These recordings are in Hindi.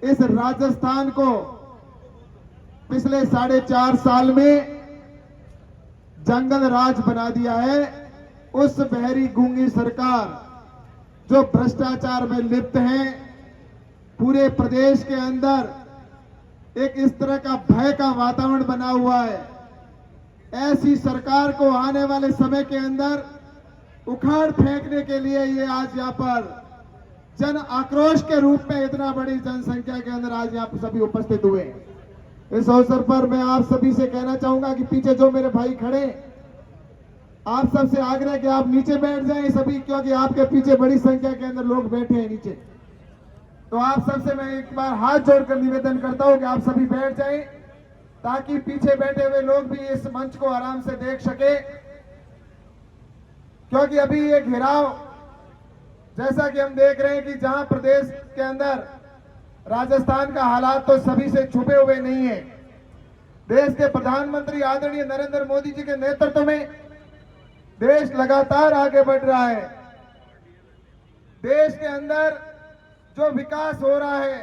इस राजस्थान को पिछले 4.5 साल में जंगल राज बना दिया है। उस बहरी गूंगी सरकार जो भ्रष्टाचार में लिप्त है, पूरे प्रदेश के अंदर एक इस तरह का भय का वातावरण बना हुआ है। ऐसी सरकार को आने वाले समय के अंदर उखाड़ फेंकने के लिए ये आज यहाँ पर जन आक्रोश के रूप में इतना बड़ी जनसंख्या के अंदर आज यहाँ पर सभी उपस्थित हुए हैं। इस अवसर पर मैं आप सभी से कहना चाहूंगा कि पीछे जो मेरे भाई खड़े, आप सबसे आग्रह कि आप नीचे बैठ जाएं सभी, क्योंकि आपके पीछे बड़ी संख्या के अंदर लोग बैठे हैं नीचे। तो आप सबसे मैं एक बार हाथ जोड़कर निवेदन करता हूं कि आप सभी बैठ जाएं ताकि पीछे बैठे हुए लोग भी इस मंच को आराम से देख सके, क्योंकि अभी ये घेराव जैसा कि हम देख रहे हैं कि जहां प्रदेश के अंदर राजस्थान का हालात तो सभी से छुपे हुए नहीं है। देश के प्रधानमंत्री आदरणीय नरेंद्र मोदी जी के नेतृत्व में देश लगातार आगे बढ़ रहा है। देश के अंदर जो विकास हो रहा है,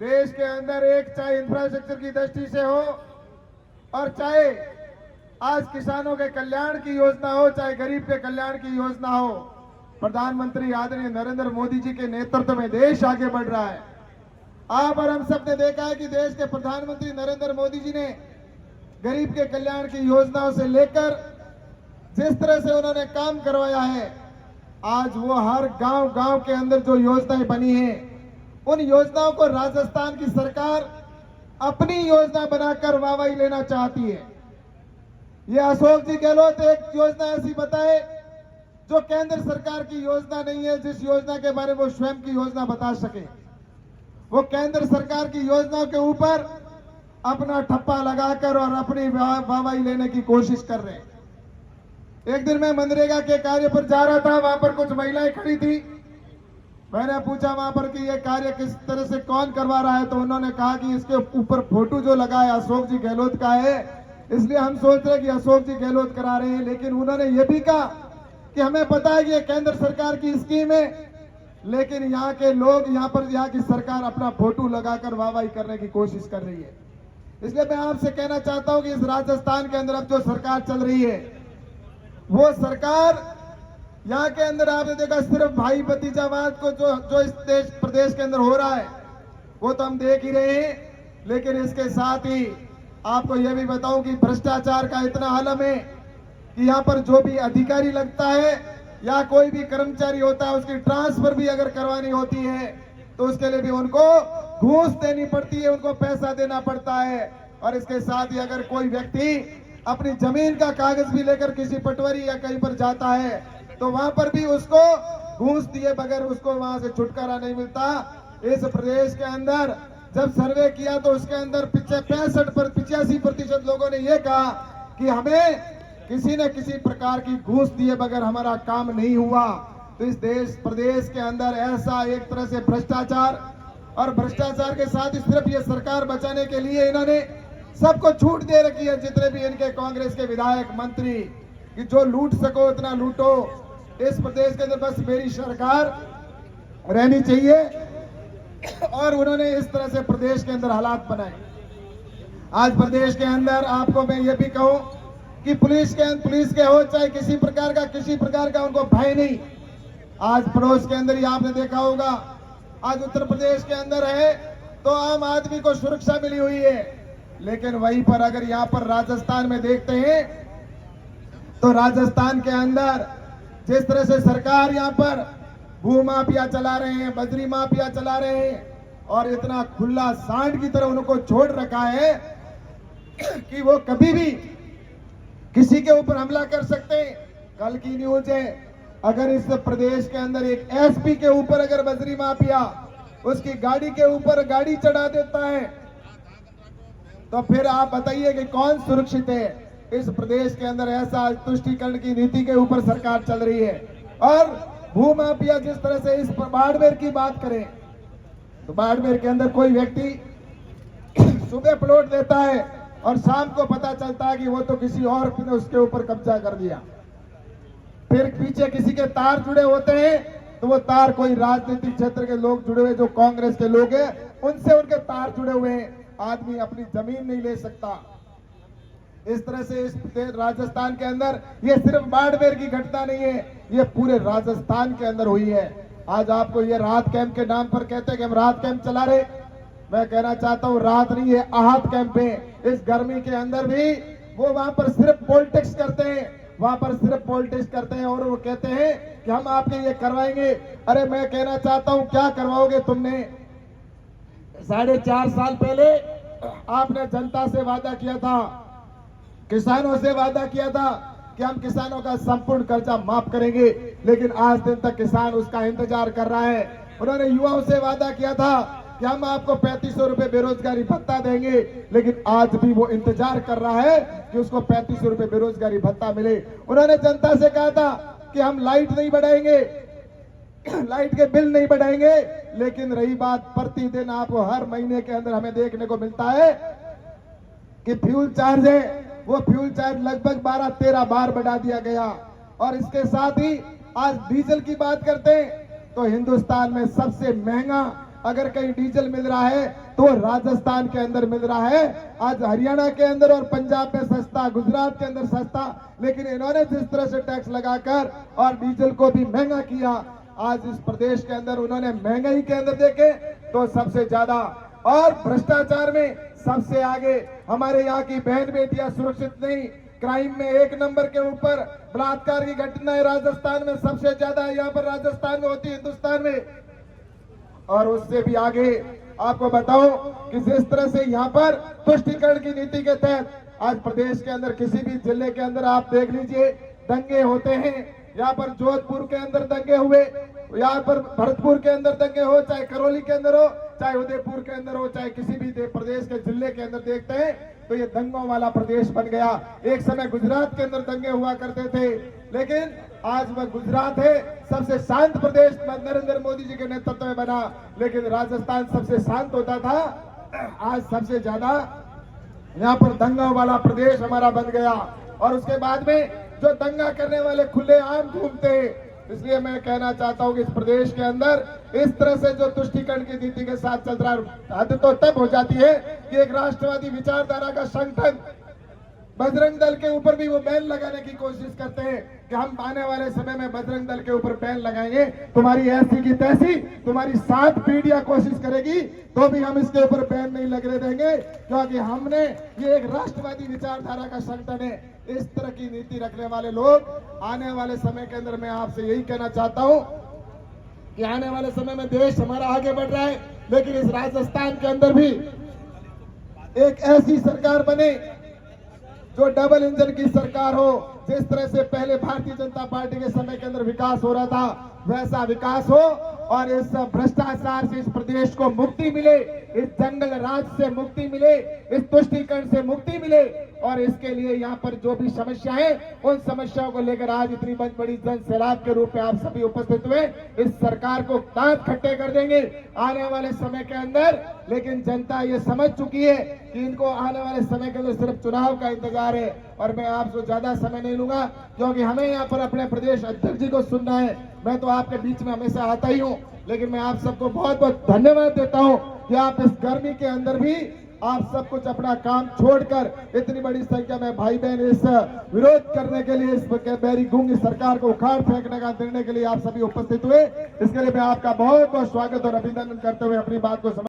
देश के अंदर एक चाहे इंफ्रास्ट्रक्चर की दृष्टि से हो और चाहे आज किसानों के कल्याण की योजना हो, चाहे गरीब के कल्याण की योजना हो, प्रधानमंत्री आदरणीय नरेंद्र मोदी जी के नेतृत्व में देश आगे बढ़ रहा है। आप और हम सब ने देखा है कि देश के प्रधानमंत्री नरेंद्र मोदी जी ने गरीब के कल्याण की योजनाओं से लेकर जिस तरह से उन्होंने काम करवाया है, आज वो हर गांव के अंदर जो योजनाएं बनी हैं, उन योजनाओं को राजस्थान की सरकार अपनी योजना बनाकर वाहवाही लेना चाहती है। ये अशोक जी गहलोत एक योजना ऐसी बताए जो केंद्र सरकार की योजना नहीं है, जिस योजना के बारे में वो स्वयं की योजना बता सके। वो केंद्र सरकार की योजनाओं के ऊपर अपना ठप्पा लगाकर और अपनी वाहवाही लेने की कोशिश कर रहे हैं। एक दिन मैं मनरेगा के कार्य पर जा रहा था, वहां पर कुछ महिलाएं खड़ी थी। मैंने पूछा वहां पर कि ये कार्य किस तरह से कौन करवा रहा है, तो उन्होंने कहा कि इसके ऊपर फोटो जो लगा है अशोक जी गहलोत का है, इसलिए हम सोच रहे कि अशोक जी गहलोत करा रहे हैं। लेकिन उन्होंने ये भी कहा कि हमें पता है कि ये केंद्र सरकार की स्कीम है, लेकिन यहाँ के लोग यहाँ की सरकार अपना फोटो लगाकर वाहवाही करने की कोशिश कर रही है। इसलिए मैं आपसे कहना चाहता हूं कि इस राजस्थान के अंदर अब जो सरकार चल रही है, वो सरकार यहाँ के अंदर आपने देखा सिर्फ भाई भतीजावाद को जो इस प्रदेश के अंदर हो रहा है वो तो हम देख ही रहे हैं, लेकिन इसके साथ ही आपको यह भी बताऊं कि भ्रष्टाचार का इतना आलम है कि यहाँ पर जो भी अधिकारी लगता है या कोई भी कर्मचारी होता है, उसकी ट्रांसफर भी अगर करवानी होती है तो उसके लिए भी उनको घूस देनी पड़ती है, उनको पैसा देना पड़ता है। और इसके साथ ही अगर कोई व्यक्ति अपनी जमीन का कागज भी लेकर किसी पटवारी या कहीं पर जाता है तो वहां पर भी उसको घूस दिए बगैर उसको वहां से छुटकारा नहीं मिलता। इस प्रदेश के अंदर जब सर्वे किया तो उसके अंदर 85% लोगों ने यह कहा कि हमें किसी न किसी प्रकार की घूस दिए बगैर हमारा काम नहीं हुआ। तो इस प्रदेश के अंदर ऐसा एक तरह से भ्रष्टाचार और भ्रष्टाचार के साथ ही सिर्फ ये सरकार बचाने के लिए इन्होंने सबको छूट दे रखी है, जितने भी इनके कांग्रेस के विधायक मंत्री, कि जो लूट सको उतना लूटो। इस प्रदेश के अंदर बस मेरी सरकार रहनी चाहिए और उन्होंने इस तरह से प्रदेश के अंदर हालात बनाए। आज प्रदेश के अंदर आपको मैं ये भी कहूं कि पुलिस के हो चाहे किसी प्रकार का उनको भय नहीं। आज पड़ोस के अंदर ही आपने देखा होगा, आज उत्तर प्रदेश के अंदर है तो आम आदमी को सुरक्षा मिली हुई है, लेकिन वहीं पर अगर यहाँ पर राजस्थान में देखते हैं तो राजस्थान के अंदर जिस तरह से सरकार यहाँ पर भू माफिया चला रहे हैं, बजरी माफिया चला रहे हैं और इतना खुला सांड की तरह उनको छोड़ रखा है कि वो कभी भी किसी के ऊपर हमला कर सकते हैं। कल की न्यूज है, अगर इस प्रदेश के अंदर एक एसपी के ऊपर अगर बजरी माफिया उसकी गाड़ी के ऊपर गाड़ी चढ़ा देता है तो फिर आप बताइए कि कौन सुरक्षित है। इस प्रदेश के अंदर ऐसा तुष्टीकरण की नीति के ऊपर सरकार चल रही है। और भू माफिया जिस तरह से इस बाड़मेर की बात करें तो बाड़मेर के अंदर कोई व्यक्ति सुबह प्लॉट देता है और शाम को पता चलता है कि वो तो किसी और ने उसके ऊपर कब्जा कर दिया। फिर पीछे किसी के तार जुड़े होते हैं तो वो तार कोई राजनीतिक क्षेत्र के लोग जुड़े हुए, जो कांग्रेस के लोग हैं उनसे उनके तार जुड़े हुए हैं। आदमी अपनी जमीन नहीं ले सकता। इस तरह से इस राजस्थान के अंदर ये सिर्फ बाड़मेर की घटना नहीं है, ये पूरे राजस्थान के अंदर हुई है। आज आपको ये राहत कैंप के नाम पर कहते हैं कि हम राहत कैंप चला रहे, मैं कहना चाहता हूं राहत नहीं है, आहत कैंप है। इस गर्मी के अंदर भी वो वहां पर सिर्फ पॉलिटिक्स करते हैं, वहां पर सिर्फ पॉलिटिक्स करते हैं और वो कहते हैं कि हम आपके ये करवाएंगे। अरे मैं कहना चाहता हूं क्या करवाओगे तुमने? 4.5 साल पहले आपने जनता से वादा किया था, किसानों से वादा किया था कि हम किसानों का संपूर्ण कर्जा माफ करेंगे, लेकिन आज दिन तक किसान उसका इंतजार कर रहा है। उन्होंने युवाओं से वादा किया था कि हम आपको 3500 रुपए बेरोजगारी भत्ता देंगे, लेकिन आज भी वो इंतजार कर रहा है कि उसको 3500 रुपए बेरोजगारी भत्ता मिले। उन्होंने जनता से कहा था कि हम लाइट नहीं बढ़ाएंगे, लाइट के बिल नहीं बढ़ाएंगे, लेकिन रही बात प्रतिदिन आपको हर महीने के अंदर हमें देखने को मिलता है कि फ्यूल चार्ज है, वो फ्यूल चार्ज लगभग 12-13 बार बढ़ा दिया गया। और इसके साथ ही आज डीजल की बात करते हैं तो हिंदुस्तान में सबसे महंगा अगर कहीं डीजल मिल रहा है तो राजस्थान के अंदर मिल रहा है। आज हरियाणा के अंदर और पंजाब में सस्ता, गुजरात के अंदर सस्ता, लेकिन इन्होंने जिस तरह से टैक्स लगाकर और डीजल को भी महंगा किया, आज इस प्रदेश के अंदर उन्होंने महंगाई के अंदर देखे तो सबसे ज्यादा, और भ्रष्टाचार में सबसे आगे। हमारे यहाँ की बहन बेटियां सुरक्षित नहीं, क्राइम में 1 नंबर के ऊपर, बलात्कार की घटनाएं राजस्थान में सबसे ज्यादा यहाँ पर राजस्थान में होती है, हिंदुस्तान में। और उससे भी आगे आपको बताऊं कि जिस तरह से यहाँ पर तुष्टीकरण की नीति के तहत आज प्रदेश के अंदर किसी भी जिले के अंदर आप देख लीजिए दंगे होते हैं। यहाँ पर जोधपुर के अंदर दंगे हुए, यहाँ पर भरतपुर के अंदर दंगे हो, चाहे करौली के अंदर हो, चाहे उदयपुर के अंदर हो, चाहे किसी भी प्रदेश के जिले के अंदर देखते हैं तो ये दंगों वाला प्रदेश बन गया। एक समय गुजरात के अंदर दंगे हुआ करते थे, लेकिन आज वह गुजरात है सबसे शांत प्रदेश नरेंद्र मोदी जी के नेतृत्व में बना, लेकिन राजस्थान सबसे शांत होता था, आज सबसे ज्यादा यहाँ पर दंगा वाला प्रदेश हमारा बन गया। और उसके बाद में जो दंगा करने वाले खुले आम घूमते हैं। इसलिए मैं कहना चाहता हूं कि इस प्रदेश के अंदर इस तरह से जो तुष्टीकरण की नीति के साथ चल रहा है, हद तो तब हो जाती है कि एक राष्ट्रवादी विचारधारा का संगठन बजरंग दल के ऊपर भी वो बैन लगाने की कोशिश करते हैं कि हम आने वाले समय में बजरंग दल के ऊपर बैन लगाएंगे, तुम्हारी ऐसी की तैसी, तुम्हारी 7 पीढ़ियां कोशिश करेगी तो भी हम इसके ऊपर बैन नहीं लगने देंगे, क्योंकि हमने ये एक राष्ट्रवादी विचारधारा का संगठन है। इस तरह की नीति रखने वाले लोग आने वाले समय के अंदर, मैं आपसे यही कहना चाहता हूं कि आने वाले समय में देश हमारा आगे बढ़ रहा है, लेकिन इस राजस्थान के अंदर भी एक ऐसी सरकार बने जो डबल इंजन की सरकार हो। जिस तरह से पहले भारतीय जनता पार्टी के समय के अंदर विकास हो रहा था, वैसा विकास हो और इस भ्रष्टाचार से इस प्रदेश को मुक्ति मिले, इस जंगल राज से मुक्ति मिले, इस तुष्टीकरण से मुक्ति मिले। और इसके लिए यहाँ पर जो भी समस्या है, उन समस्याओं को लेकर आज इतनी बड़ी जन सैलाब के रूप में आप सभी उपस्थित हुए। इस सरकार को दांत खट्टे कर देंगे आने वाले समय के अंदर, लेकिन जनता ये समझ चुकी है कि इनको आने वाले समय के अंदर सिर्फ चुनाव का इंतजार है। और मैं आपसे ज्यादा समय नहीं लूंगा, क्योंकि हमें यहाँ पर अपने प्रदेश अध्यक्ष जी को सुनना है। मैं तो आपके बीच में हमेशा आता ही हूँ, लेकिन मैं आप सबको बहुत बहुत धन्यवाद देता हूँ कि आप इस गर्मी के अंदर भी आप सब कुछ अपना काम छोड़कर इतनी बड़ी संख्या में भाई बहन इस विरोध करने के लिए, इस बैरी गूंगी सरकार को उखाड़ फेंकने का निर्णय के लिए आप सभी उपस्थित हुए। इसके लिए मैं आपका बहुत बहुत स्वागत और अभिनंदन करते हुए अपनी बात को